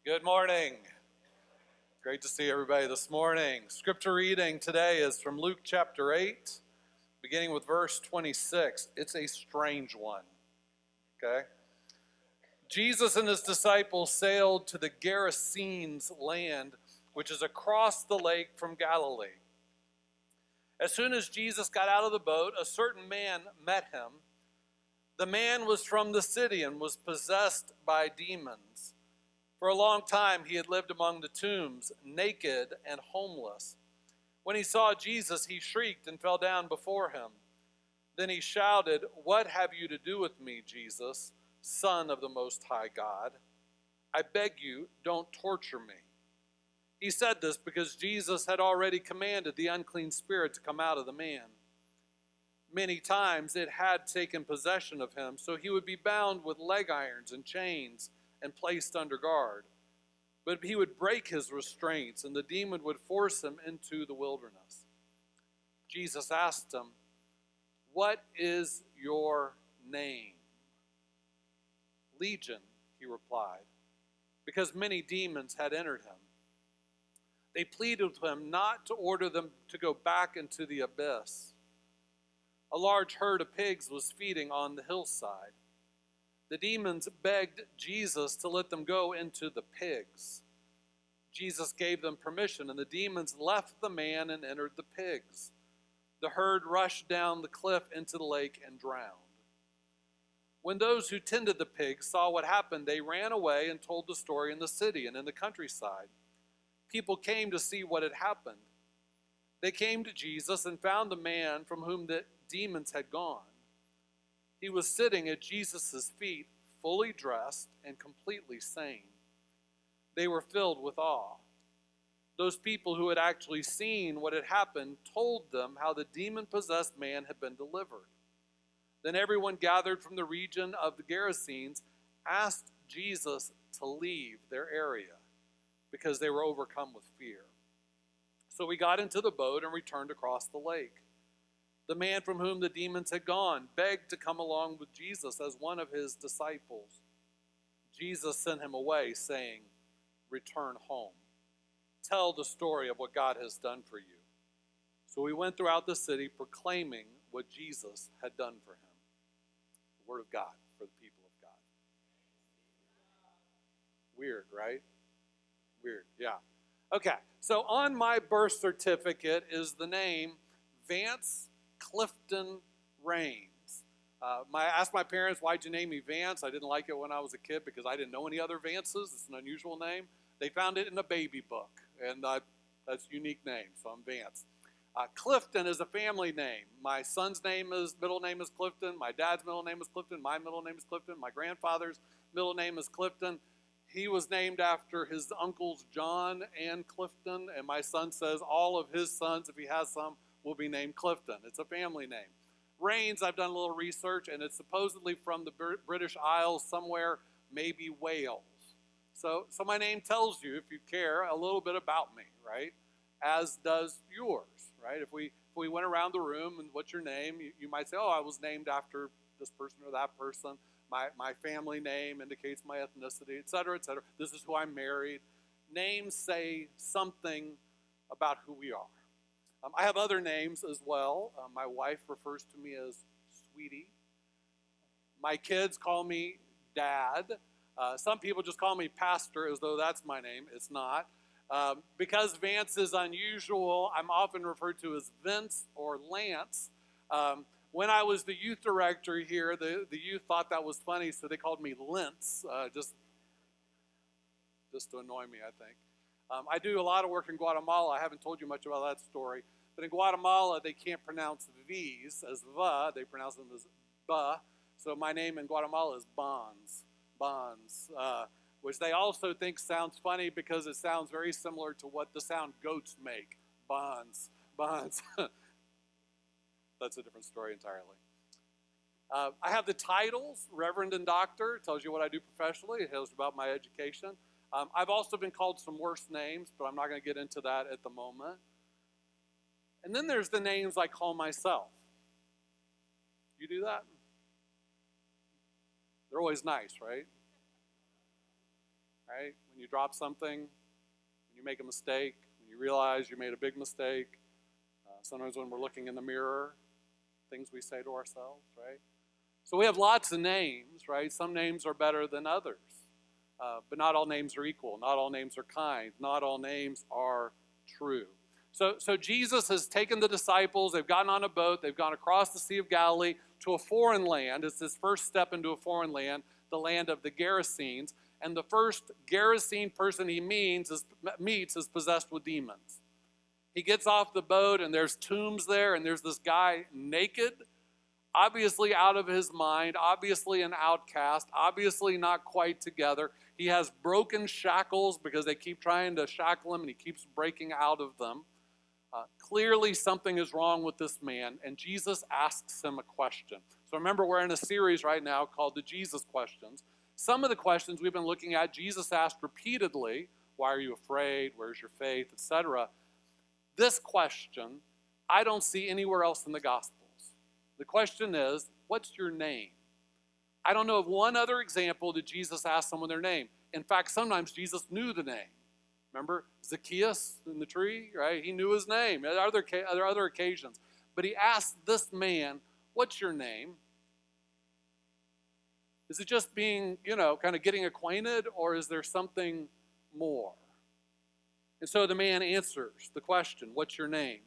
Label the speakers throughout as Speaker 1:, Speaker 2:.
Speaker 1: Good morning. Great to see everybody this morning. Scripture reading today is from Luke chapter 8, beginning with verse 26. It's a strange one, okay? Jesus and his disciples sailed to the Gerasenes land, which is across the lake from Galilee. As soon as Jesus got out of the boat, a certain man met him. The man was from the city and was possessed by demons. For a long time he had lived among the tombs, naked and homeless. When he saw Jesus, he shrieked and fell down before him. Then he shouted, "What have you to do with me, Jesus, Son of the Most High God? I beg you, don't torture me." He said this because Jesus had already commanded the unclean spirit to come out of the man. Many times it had taken possession of him, so he would be bound with leg irons and chains and placed under guard. But he would break his restraints, and the demon would force him into the wilderness. Jesus asked him, "What is your name?" "Legion," he replied, because many demons had entered him. They pleaded with him not to order them to go back into the abyss. A large herd of pigs was feeding on the hillside. The demons begged Jesus to let them go into the pigs. Jesus gave them permission, and the demons left the man and entered the pigs. The herd rushed down the cliff into the lake and drowned. When those who tended the pigs saw what happened, they ran away and told the story in the city and in the countryside. People came to see what had happened. They came to Jesus and found the man from whom the demons had gone. He was sitting at Jesus' feet, fully dressed and completely sane. They were filled with awe. Those people who had actually seen what had happened told them how the demon-possessed man had been delivered. Then everyone gathered from the region of the Gerasenes asked Jesus to leave their area because they were overcome with fear. So we got into the boat and returned across the lake. The man from whom the demons had gone begged to come along with Jesus as one of his disciples. Jesus sent him away, saying, "Return home. Tell the story of what God has done for you." So we went throughout the city proclaiming what Jesus had done for him. The word of God for the people of God. Weird, right? Weird, yeah. Okay, so on my birth certificate is the name Vance Rains. I asked my parents, "Why'd you name me Vance?" I didn't like it when I was a kid because I didn't know any other Vances. It's an unusual name. They found it in a baby book, and that's a unique name, so I'm Vance. Clifton is a family name. My son's middle name is Clifton. My dad's middle name is Clifton. My middle name is Clifton. My grandfather's middle name is Clifton. He was named after his uncles John and Clifton, and my son says all of his sons, if he has some, will be named Clifton. It's a family name. Rains, I've done a little research, and it's supposedly from the British Isles somewhere, maybe Wales. So my name tells you, if you care, a little bit about me, right? As does yours, right? If we went around the room and what's your name, you might say, "Oh, I was named after this person or that person. My family name indicates my ethnicity, et cetera, et cetera. This is who I married." Names say something about who we are. I have other names as well. My wife refers to me as Sweetie. My kids call me Dad. Some people just call me Pastor as though that's my name. It's not. Because Vance is unusual, I'm often referred to as Vince or Lance. When I was the youth director here, the youth thought that was funny, so they called me Lentz, just to annoy me, I think. I do a lot of work in Guatemala. I haven't told you much about that story. But in Guatemala, they can't pronounce the V's as va. They pronounce them as ba. So my name in Guatemala is Bonds, which they also think sounds funny because it sounds very similar to what the sound goats make. Bonds. That's a different story entirely. I have the titles, Reverend and Doctor. It tells you what I do professionally. It tells you about my education. I've also been called some worse names, but I'm not going to get into that at the moment. And then there's the names I call myself. You do that? They're always nice, right? right? When you drop something, when you make a mistake, when you realize you made a big mistake. Sometimes when we're looking in the mirror, things we say to ourselves, right? So we have lots of names, right? Some names are better than others. But not all names are equal. Not all names are kind. Not all names are true. So Jesus has taken the disciples. They've gotten on a boat. They've gone across the Sea of Galilee to a foreign land. It's his first step into a foreign land, the land of the Gerasenes. And the first Gerasene person he meets is possessed with demons. He gets off the boat, and there's tombs there, and there's this guy naked, obviously out of his mind, obviously an outcast, obviously not quite together. He has broken shackles because they keep trying to shackle him, and he keeps breaking out of them. Clearly something is wrong with this man, and Jesus asks him a question. So remember, we're in a series right now called the Jesus Questions. Some of the questions we've been looking at, Jesus asked repeatedly. Why are you afraid? Where's your faith? Etc. This question, I don't see anywhere else in the Gospels. The question is, what's your name? I don't know of one other example that Jesus asked someone their name. In fact, sometimes Jesus knew the name. Remember Zacchaeus in the tree, right? He knew his name. There are other occasions. But he asked this man, what's your name? Is it just being, kind of getting acquainted, or is there something more? And so the man answers the question, what's your name?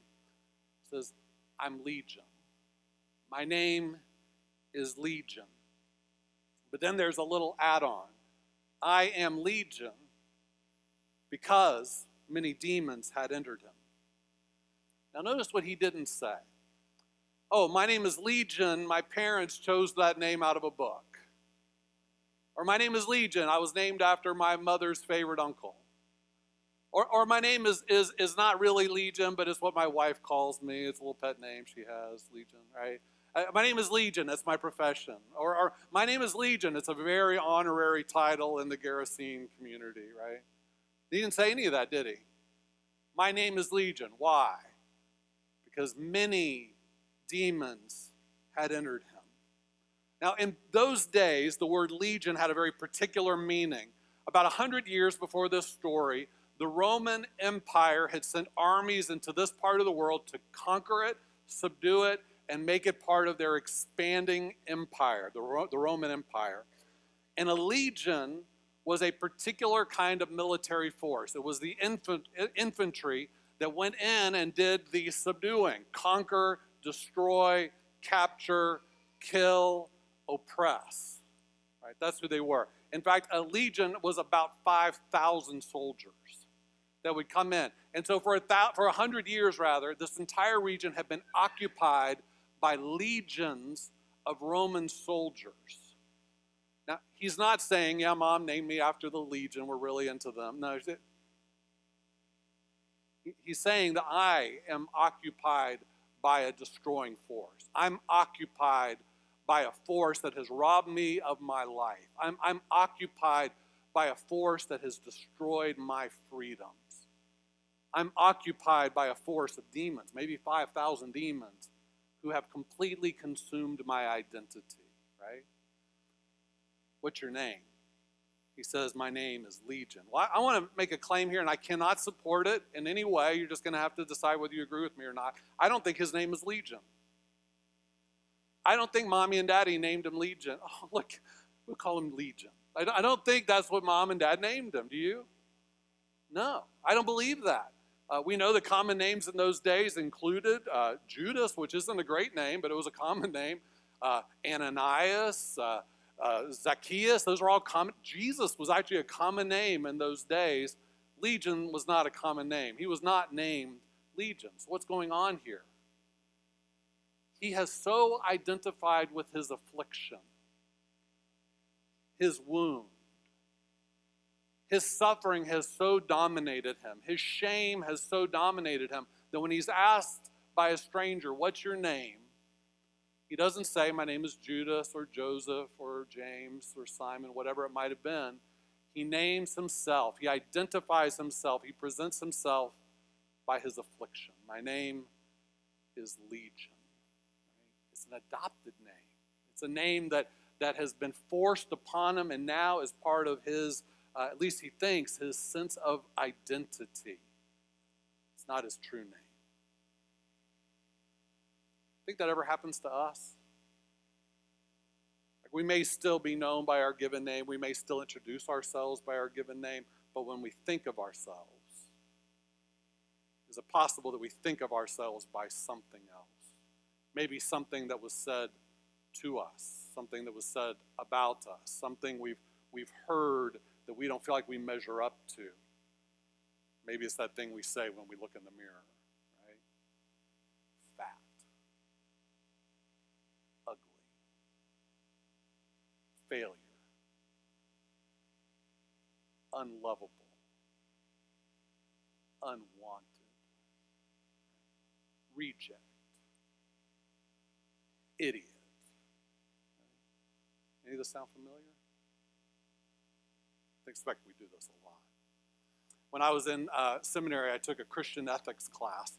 Speaker 1: He says, I'm Legion. My name is Legion. But then there's a little add-on. I am Legion because many demons had entered him. Now notice what he didn't say. Oh, my name is Legion. My parents chose that name out of a book. Or my name is Legion. I was named after my mother's favorite uncle. Or my name is not really Legion, but it's what my wife calls me. It's a little pet name she has, Legion, right? My name is Legion. That's my profession. Or my name is Legion. It's a very honorary title in the Gerasene community, right? He didn't say any of that, did he? My name is Legion. Why? Because many demons had entered him. Now, in those days, the word legion had a very particular meaning. About 100 years before this story, the Roman Empire had sent armies into this part of the world to conquer it, subdue it, and make it part of their expanding empire, the Roman Empire. And a legion was a particular kind of military force. It was the infantry that went in and did the subduing, conquer, destroy, capture, kill, oppress. Right? That's who they were. In fact, a legion was about 5,000 soldiers that would come in. And so for 100 years, this entire region had been occupied by legions of Roman soldiers. Now, he's not saying, yeah, Mom, name me after the legion. We're really into them. No, he's saying that I am occupied by a destroying force. I'm occupied by a force that has robbed me of my life. I'm occupied by a force that has destroyed my freedoms. I'm occupied by a force of demons, maybe 5,000 demons, who have completely consumed my identity, right? What's your name? He says, my name is Legion. Well, I want to make a claim here, and I cannot support it in any way. You're just going to have to decide whether you agree with me or not. I don't think his name is Legion. I don't think Mommy and Daddy named him Legion. Oh, look, we'll call him Legion. I don't think that's what Mom and Dad named him. Do you? No, I don't believe that. We know the common names in those days included Judas, which isn't a great name, but it was a common name. Ananias, Zacchaeus, those are all common. Jesus was actually a common name in those days. Legion was not a common name. He was not named Legion. So what's going on here? He has so identified with his affliction, his wound. His suffering has so dominated him. His shame has so dominated him that when he's asked by a stranger, what's your name? He doesn't say, my name is Judas or Joseph or James or Simon, whatever it might have been. He names himself. He identifies himself. He presents himself by his affliction. My name is Legion. It's an adopted name. It's a name that has been forced upon him and now is part of his at least he thinks, his sense of identity. It's not his true name. Think that ever happens to us? Like, we may still be known by our given name. We may still introduce ourselves by our given name. But when we think of ourselves, is it possible that we think of ourselves by something else? Maybe something that was said to us, something that was said about us, something we've heard that we don't feel like we measure up to. Maybe it's that thing we say when we look in the mirror, right? Fat. Ugly. Failure. Unlovable. Unwanted. Reject. Idiot. Any of this sound familiar? I expect we do this a lot. When I was in seminary, I took a Christian ethics class.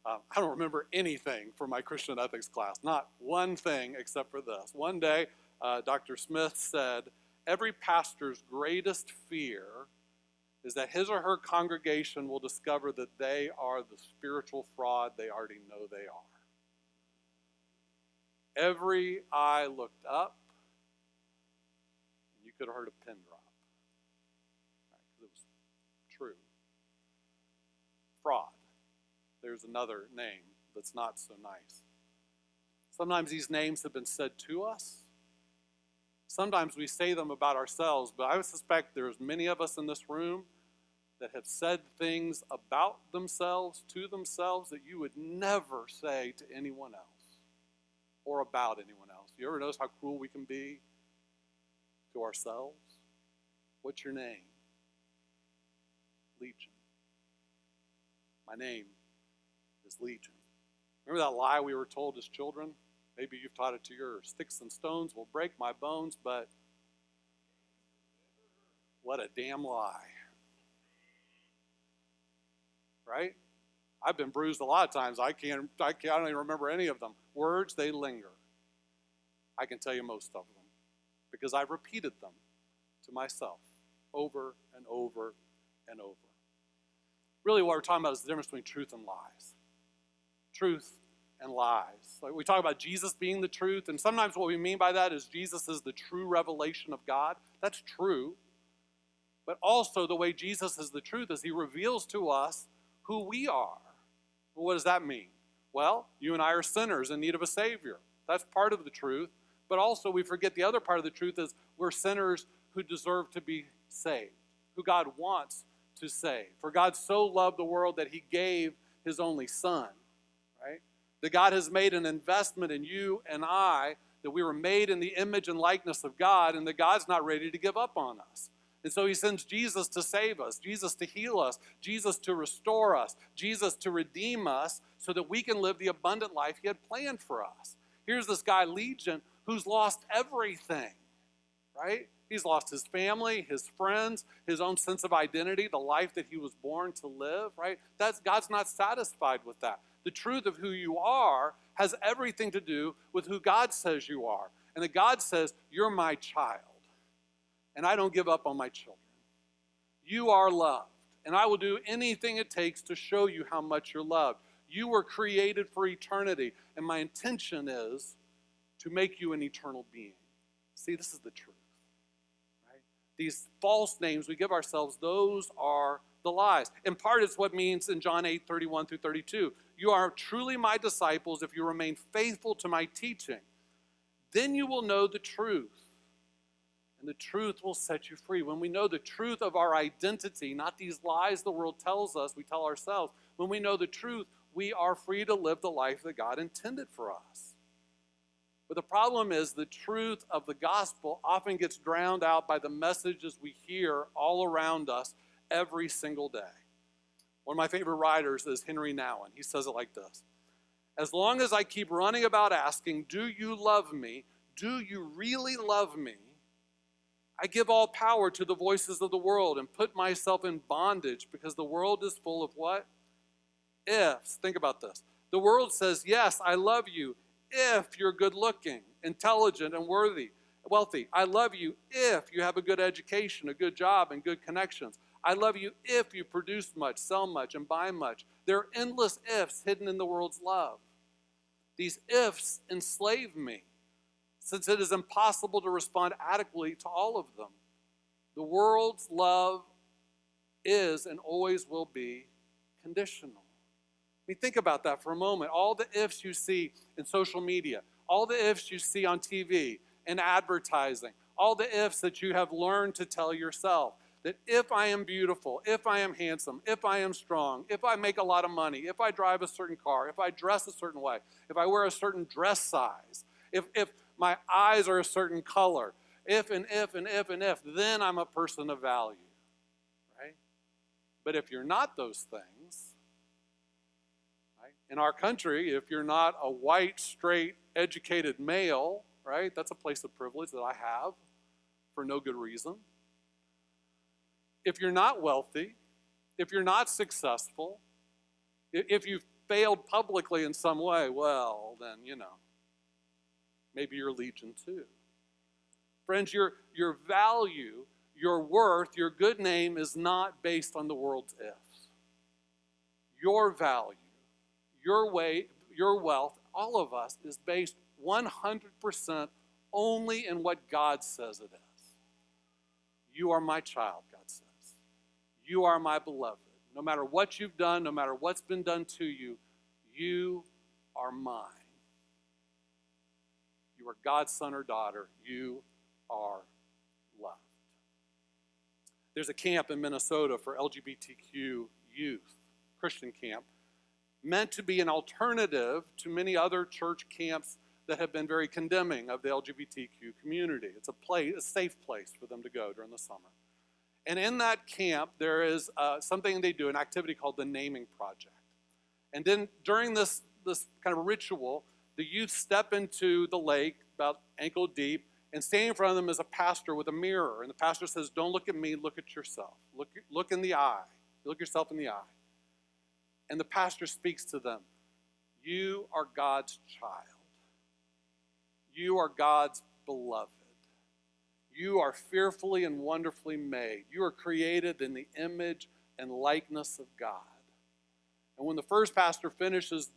Speaker 1: I don't remember anything from my Christian ethics class, not one thing except for this. One day, Dr. Smith said, every pastor's greatest fear is that his or her congregation will discover that they are the spiritual fraud they already know they are. Every eye looked up, and you could have heard a pin drop. Right, 'cause it was true. Fraud. There's another name that's not so nice. Sometimes these names have been said to us. Sometimes we say them about ourselves, but I would suspect there's many of us in this room that have said things about themselves, to themselves, that you would never say to anyone else or about anyone else. You ever notice how cruel we can be to ourselves? What's your name? Legion. My name is Legion. Remember that lie we were told as children? Maybe you've taught it to yours. Sticks and stones will break my bones, but what a damn lie. Right? I've been bruised a lot of times. I don't even remember any of them. Words, they linger. I can tell you most of them because I've repeated them to myself over and over and over. Really what we're talking about is the difference between truth and lies. Truth and lies. Like we talk about Jesus being the truth, and sometimes what we mean by that is Jesus is the true revelation of God. That's true. But also the way Jesus is the truth is he reveals to us who we are. Well, what does that mean? Well, you and I are sinners in need of a Savior. That's part of the truth. But also we forget the other part of the truth is we're sinners who deserve to be saved, who God wants to save. For God so loved the world that he gave his only Son, right? That God has made an investment in you and I, that we were made in the image and likeness of God, and that God's not ready to give up on us. And so he sends Jesus to save us, Jesus to heal us, Jesus to restore us, Jesus to redeem us so that we can live the abundant life he had planned for us. Here's this guy, Legion, who's lost everything, right? He's lost his family, his friends, his own sense of identity, the life that he was born to live, right? God's not satisfied with that. The truth of who you are has everything to do with who God says you are. And that God says, you're my child. And I don't give up on my children. You are loved. And I will do anything it takes to show you how much you're loved. You were created for eternity. And my intention is to make you an eternal being. See, this is the truth. Right? These false names we give ourselves, those are the lies. In part, it's what it means in John 8:31 through 32. You are truly my disciples if you remain faithful to my teaching. Then you will know the truth. And the truth will set you free. When we know the truth of our identity, not these lies the world tells us, we tell ourselves. When we know the truth, we are free to live the life that God intended for us. But the problem is the truth of the gospel often gets drowned out by the messages we hear all around us every single day. One of my favorite writers is Henry Nouwen. He says it like this. As long as I keep running about asking, do you love me? Do you really love me? I give all power to the voices of the world and put myself in bondage because the world is full of what? Ifs. Think about this. The world says, yes, I love you if you're good looking, intelligent, and worthy. wealthy. I love you if you have a good education, a good job, and good connections. I love you if you produce much, sell much, and buy much. There are endless ifs hidden in the world's love. These ifs enslave me, since it is impossible to respond adequately to all of them. The world's love is and always will be conditional. I mean, think about that for a moment. All the ifs you see in social media, all the ifs you see on TV and advertising, all the ifs that you have learned to tell yourself, that if I am beautiful, if I am handsome, if I am strong, if I make a lot of money, if I drive a certain car, if I dress a certain way, if I wear a certain dress size, if my eyes are a certain color, if, then I'm a person of value, right? But if you're not those things, right? In our country, if you're not a white, straight, educated male, right? That's a place of privilege that I have for no good reason. If you're not wealthy, if you're not successful, if you've failed publicly in some way, well, then, maybe you're legion too. Friends, your value, your worth, your good name is not based on the world's ifs. Your value, your weight, your wealth, all of us is based 100% only in what God says it is. You are my child, God says. You are my beloved. No matter what you've done, no matter what's been done to you, you are mine. You are God's son or daughter. You are loved. There's a camp in Minnesota for LGBTQ youth, Christian camp, meant to be an alternative to many other church camps that have been very condemning of the LGBTQ community. It's a safe place for them to go during the summer. And in that camp, there is something they do, an activity called the Naming Project. And then during this kind of ritual, the youth step into the lake about ankle deep, and standing in front of them is a pastor with a mirror. And the pastor says, don't look at me, look at yourself. Look in the eye. Look yourself in the eye. And the pastor speaks to them. You are God's child. You are God's beloved. You are fearfully and wonderfully made. You are created in the image and likeness of God. And when the first pastor finishes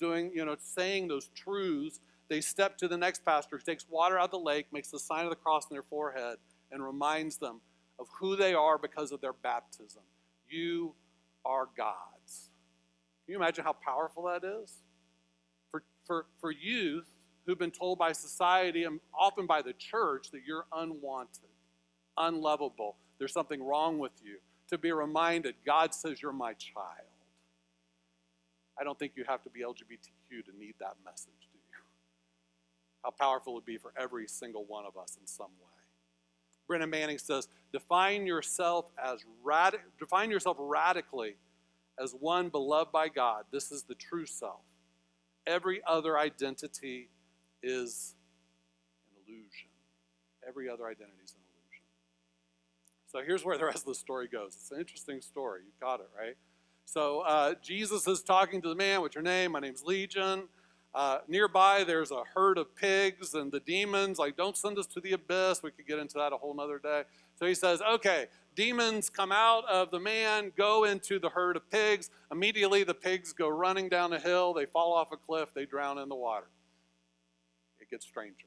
Speaker 1: saying those truths, they step to the next pastor who takes water out of the lake, makes the sign of the cross on their forehead, and reminds them of who they are because of their baptism. You are God's. Can you imagine how powerful that is? For youth who've been told by society and often by the church that you're unwanted, unlovable, there's something wrong with you, to be reminded, God says you're my child. I don't think you have to be LGBTQ to need that message, do you? How powerful it would be for every single one of us in some way. Brennan Manning says, define yourself radically as one beloved by God. This is the true self. Every other identity is an illusion. Every other identity is an illusion. So here's where the rest of the story goes. It's an interesting story. You got it, right? So Jesus is talking to the man, what's your name? My name's Legion. Nearby, there's a herd of pigs, and the demons, don't send us to the abyss. We could get into that a whole nother day. So he says, okay, demons come out of the man, go into the herd of pigs. Immediately, the pigs go running down a hill. They fall off a cliff. They drown in the water. It gets stranger.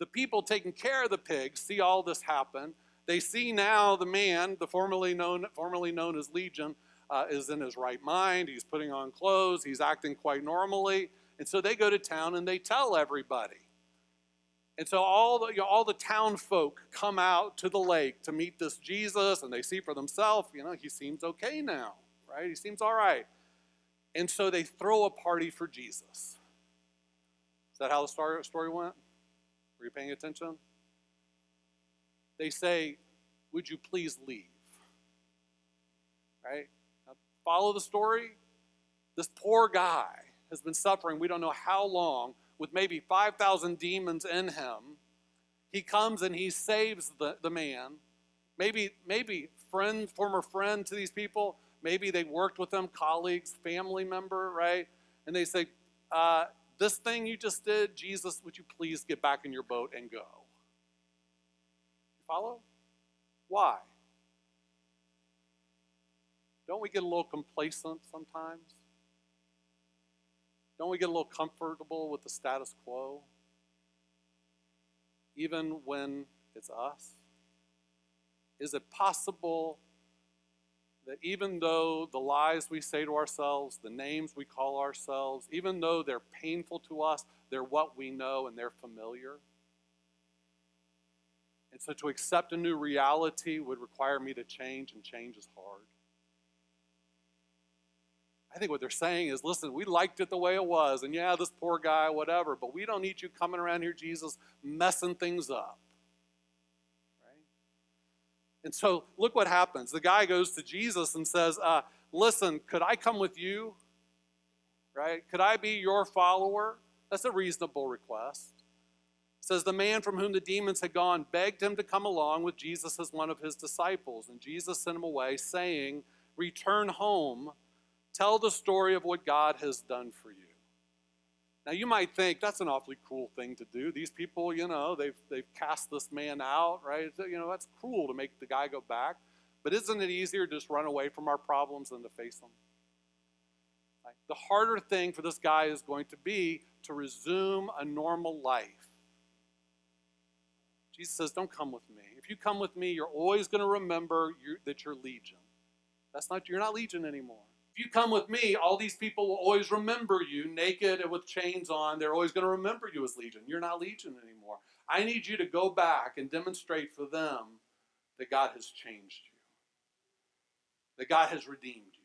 Speaker 1: The people taking care of the pigs see all this happen. They see now the man, the formerly known as Legion, is in his right mind. He's putting on clothes. He's acting quite normally. And so they go to town and they tell everybody. And so all the town folk come out to the lake to meet this Jesus, and they see for themselves, he seems okay now, right? He seems all right. And so they throw a party for Jesus. Is that how the story went? Were you paying attention? They say, would you please leave? Right? Now, follow the story. This poor guy has been suffering, we don't know how long, with maybe 5,000 demons in him. He comes and he saves the man. Maybe former friend to these people. Maybe they worked with him, colleagues, family member, right? And they say, this thing you just did, Jesus, would you please get back in your boat and go? Follow? Why? Don't we get a little complacent sometimes? Don't we get a little comfortable with the status quo? Even when it's us? Is it possible that even though the lies we say to ourselves, the names we call ourselves, even though they're painful to us, they're what we know and they're familiar? And so to accept a new reality would require me to change, and change is hard. I think what they're saying is, listen, we liked it the way it was, and yeah, this poor guy, whatever, but we don't need you coming around here, Jesus, messing things up. Right? And so look what happens. The guy goes to Jesus and says, listen, could I come with you? Right? Could I be your follower? That's a reasonable request. It says the man from whom the demons had gone begged him to come along with Jesus as one of his disciples. And Jesus sent him away, saying, return home, tell the story of what God has done for you. Now you might think that's an awfully cruel thing to do. These people, they've cast this man out, right? That's cruel to make the guy go back. But isn't it easier to just run away from our problems than to face them? Right? The harder thing for this guy is going to be to resume a normal life. Jesus says, don't come with me. If you come with me, you're always going to remember that you're Legion. You're not Legion anymore. If you come with me, all these people will always remember you naked and with chains on. They're always going to remember you as Legion. You're not Legion anymore. I need you to go back and demonstrate for them that God has changed you, that God has redeemed you,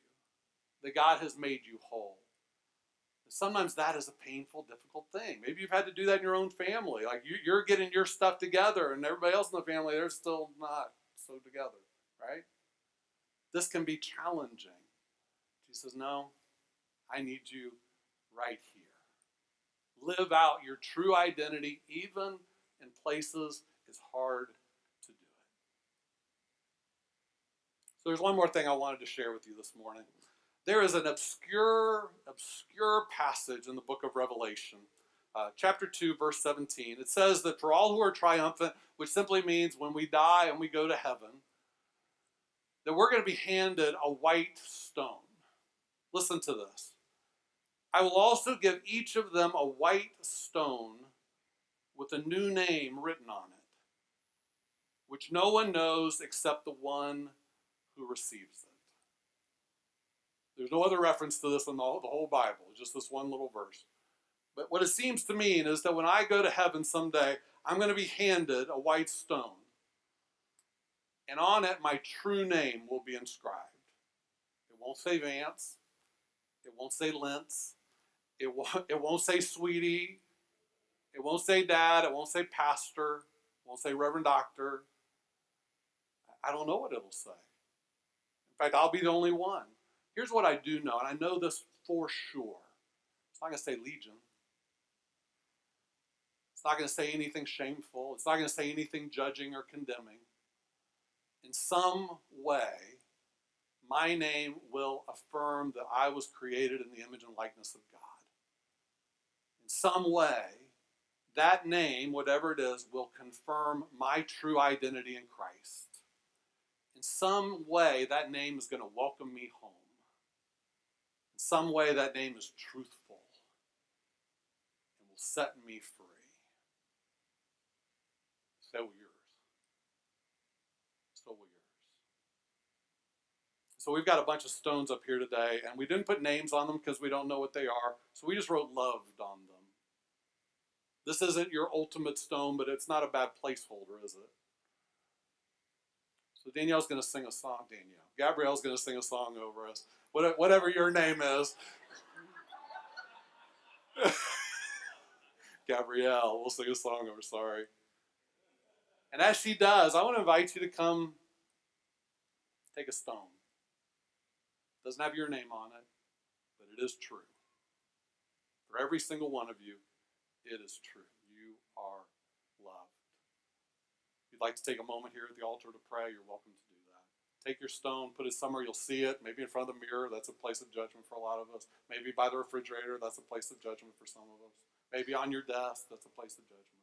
Speaker 1: that God has made you whole. Sometimes that is a painful, difficult thing. Maybe you've had to do that in your own family. Like you're getting your stuff together and everybody else in the family, they're still not so together, right? This can be challenging. Jesus says, no, I need you right here. Live out your true identity even in places it's hard to do it. So there's one more thing I wanted to share with you this morning. There is an obscure passage in the book of Revelation, chapter 2, verse 17. It says that for all who are triumphant, which simply means when we die and we go to heaven, that we're going to be handed a white stone. Listen to this. I will also give each of them a white stone with a new name written on it, which no one knows except the one who receives it. There's no other reference to this in the whole Bible, just this one little verse. But what it seems to mean is that when I go to heaven someday, I'm going to be handed a white stone. And on it, my true name will be inscribed. It won't say Vance. It won't say Lentz. It won't say Sweetie. It won't say Dad. It won't say Pastor. It won't say Reverend Doctor. I don't know what it'll say. In fact, I'll be the only one. Here's what I do know, and I know this for sure. It's not going to say Legion. It's not going to say anything shameful. It's not going to say anything judging or condemning. In some way, my name will affirm that I was created in the image and likeness of God. In some way, that name, whatever it is, will confirm my true identity in Christ. In some way, that name is going to welcome me home. In some way, that name is truthful and will set me free. So will yours. So will yours. So we've got a bunch of stones up here today, and we didn't put names on them because we don't know what they are. So we just wrote loved on them. This isn't your ultimate stone, but it's not a bad placeholder, is it? So Danielle's going to sing a song. Gabrielle's going to sing a song over us. Whatever your name is. Gabrielle will sing a song over, sorry. And as she does, I want to invite you to come take a stone. It doesn't have your name on it, but it is true. For every single one of you, it is true. You are loved. If you'd like to take a moment here at the altar to pray, you're welcome to do that. Take your stone, put it somewhere you'll see it, maybe in front of the mirror. That's a place of judgment for a lot of us. Maybe by the refrigerator. That's a place of judgment for some of us. Maybe on your desk. That's a place of judgment.